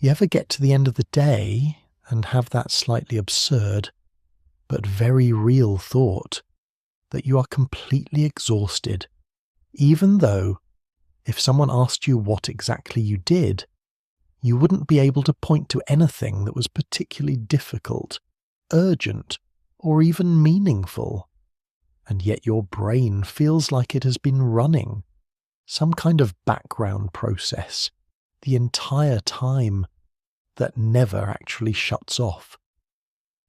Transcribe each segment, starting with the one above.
You ever get to the end of the day and have that slightly absurd but very real thought that you are completely exhausted, even though if someone asked you what exactly you did, you wouldn't be able to point to anything that was particularly difficult, urgent, or even meaningful, and yet your brain feels like it has been running some kind of background process the entire time that never actually shuts off.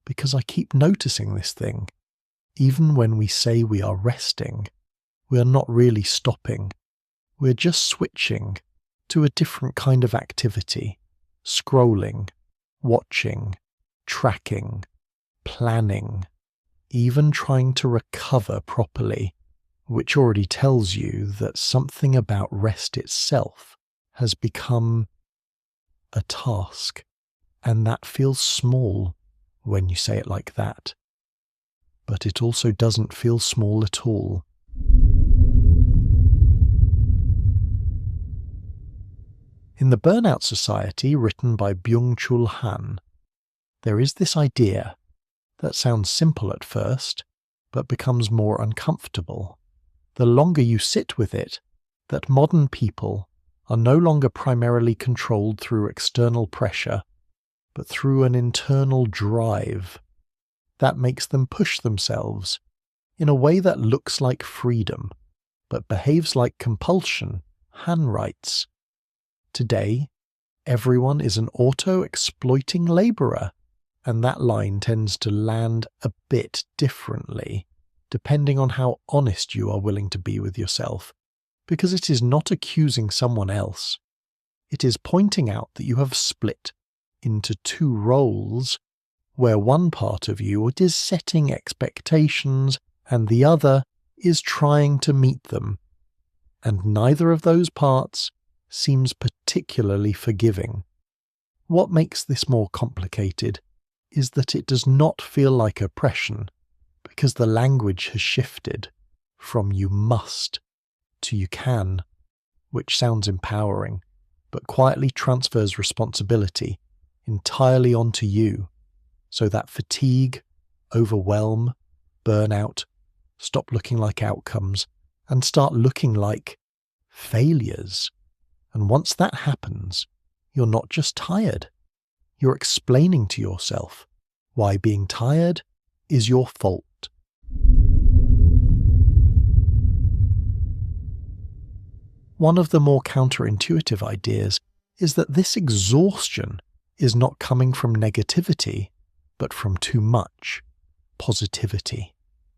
Because I keep noticing this thing. Even when we say we are resting, we are not really stopping. We're just switching to a different kind of activity, scrolling, watching, tracking, planning, even trying to recover properly, which already tells you that something about rest itself has become a task, and that feels small when you say it like that. But it also doesn't feel small at all. In the Burnout Society, written by Byung-Chul Han, there is this idea that sounds simple at first, but becomes more uncomfortable, the longer you sit with it, that modern people are no longer primarily controlled through external pressure, but through an internal drive that makes them push themselves in a way that looks like freedom, but behaves like compulsion. Han writes, "Today, everyone is an auto-exploiting labourer," and that line tends to land a bit differently, depending on how honest you are willing to be with yourself, because it is not accusing someone else. It is pointing out that you have split into two roles, where one part of you is setting expectations and the other is trying to meet them, and neither of those parts seems particularly forgiving. What makes this more complicated is that it does not feel like oppression, because the language has shifted from "you must" to "you can," which sounds empowering, but quietly transfers responsibility entirely onto you, so that fatigue, overwhelm, burnout stop looking like outcomes and start looking like failures. And once that happens, you're not just tired, you're explaining to yourself why being tired is your fault. One of the more counterintuitive ideas is that this exhaustion is not coming from negativity, but from too much positivity.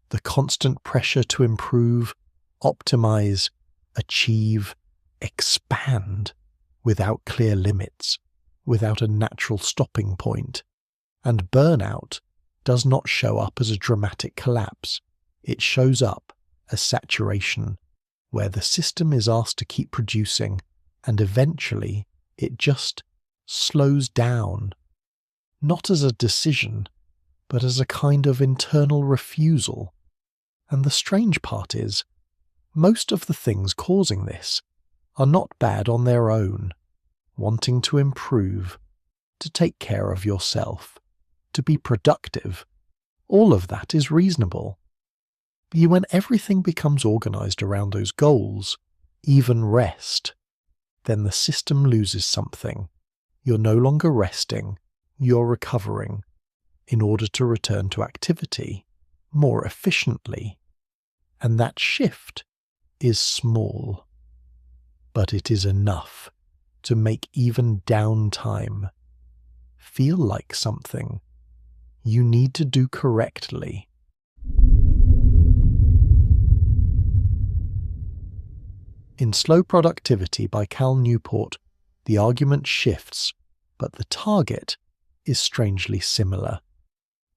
The constant pressure to improve, optimize, achieve, expand without clear limits, without a natural stopping point. And burnout does not show up as a dramatic collapse. It shows up as saturation, where the system is asked to keep producing, and eventually it just slows down, not as a decision, but as a kind of internal refusal. And the strange part is, most of the things causing this are not bad on their own. Wanting to improve, to take care of yourself, to be productive, all of that is reasonable. But when everything becomes organized around those goals, even rest, then the system loses something. You're no longer resting, you're recovering, in order to return to activity more efficiently. And that shift is small, but it is enough to make even downtime feel like something you need to do correctly. In Slow Productivity by Cal Newport, the argument shifts, but the target is strangely similar.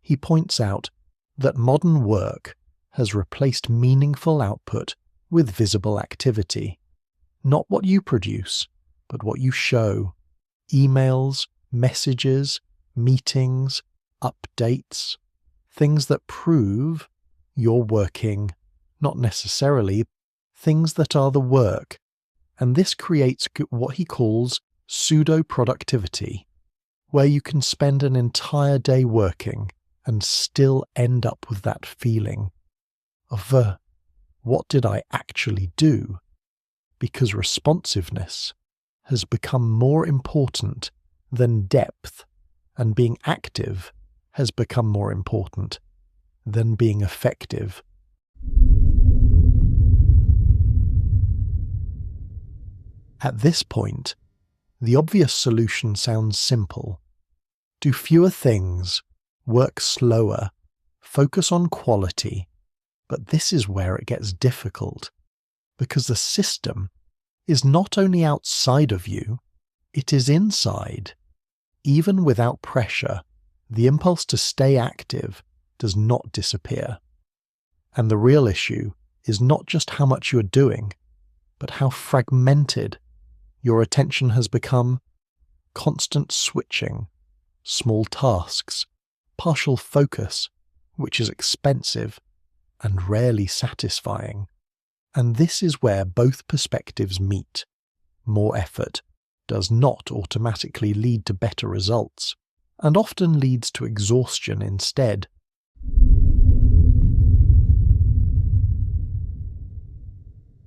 He points out that modern work has replaced meaningful output with visible activity. Not what you produce, but what you show. Emails, messages, meetings, updates, things that prove you're working, not necessarily things that are the work. And this creates what he calls pseudo-productivity, where you can spend an entire day working and still end up with that feeling of what did I actually do? Because responsiveness has become more important than depth, and being active has become more important than being effective. At this point, the obvious solution sounds simple. Do fewer things, work slower, focus on quality. But this is where it gets difficult, because the system is not only outside of you, it is inside. Even without pressure, the impulse to stay active does not disappear. And the real issue is not just how much you are doing, but how fragmented your attention has become. Constant switching, small tasks, partial focus, which is expensive and rarely satisfying. And this is where both perspectives meet. More effort does not automatically lead to better results, and often leads to exhaustion instead.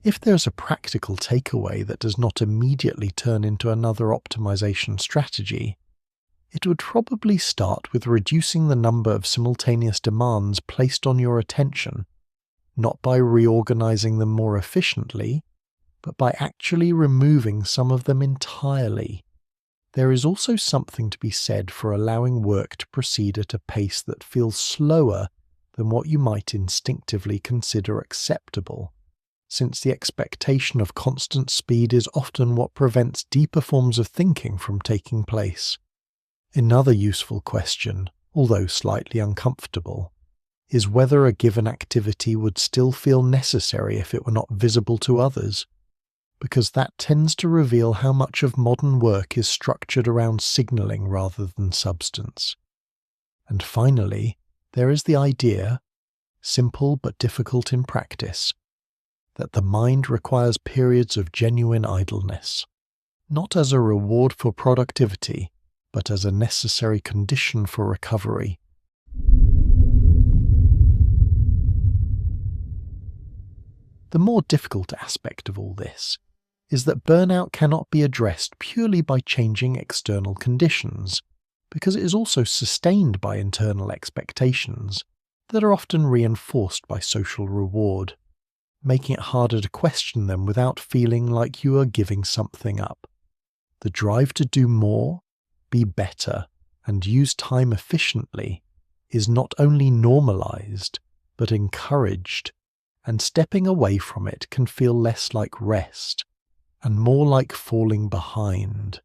If there's a practical takeaway that does not immediately turn into another optimization strategy, it would probably start with reducing the number of simultaneous demands placed on your attention, not by reorganizing them more efficiently, but by actually removing some of them entirely. There is also something to be said for allowing work to proceed at a pace that feels slower than what you might instinctively consider acceptable, since the expectation of constant speed is often what prevents deeper forms of thinking from taking place. Another useful question, although slightly uncomfortable, is whether a given activity would still feel necessary if it were not visible to others, because that tends to reveal how much of modern work is structured around signaling rather than substance. And finally, there is the idea, simple but difficult in practice, that the mind requires periods of genuine idleness, not as a reward for productivity, but as a necessary condition for recovery. The more difficult aspect of all this is that burnout cannot be addressed purely by changing external conditions, because it is also sustained by internal expectations that are often reinforced by social reward, making it harder to question them without feeling like you are giving something up. The drive to do more, be better, and use time efficiently is not only normalized, but encouraged, and stepping away from it can feel less like rest and more like falling behind.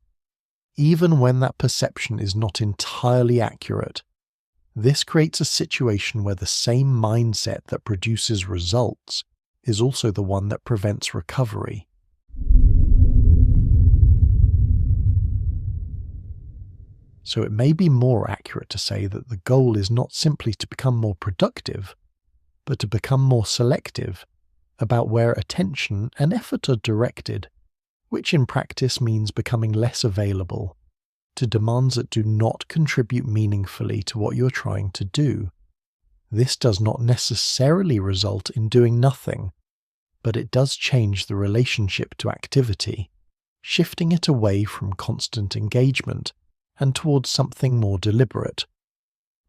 Even when that perception is not entirely accurate, this creates a situation where the same mindset that produces results is also the one that prevents recovery. So it may be more accurate to say that the goal is not simply to become more productive, but to become more selective about where attention and effort are directed, which in practice means becoming less available to demands that do not contribute meaningfully to what you're trying to do. This does not necessarily result in doing nothing, but it does change the relationship to activity, shifting it away from constant engagement and towards something more deliberate,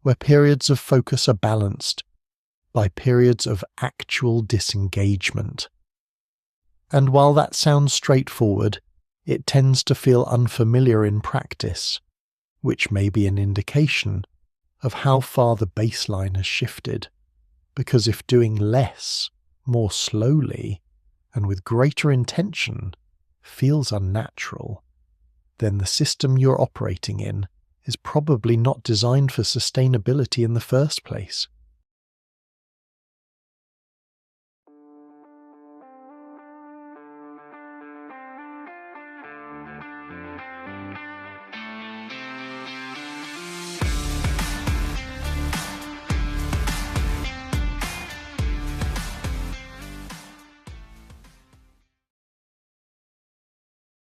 where periods of focus are balanced by periods of actual disengagement. And while that sounds straightforward, it tends to feel unfamiliar in practice, which may be an indication of how far the baseline has shifted. Because if doing less, more slowly, and with greater intention feels unnatural, then the system you're operating in is probably not designed for sustainability in the first place.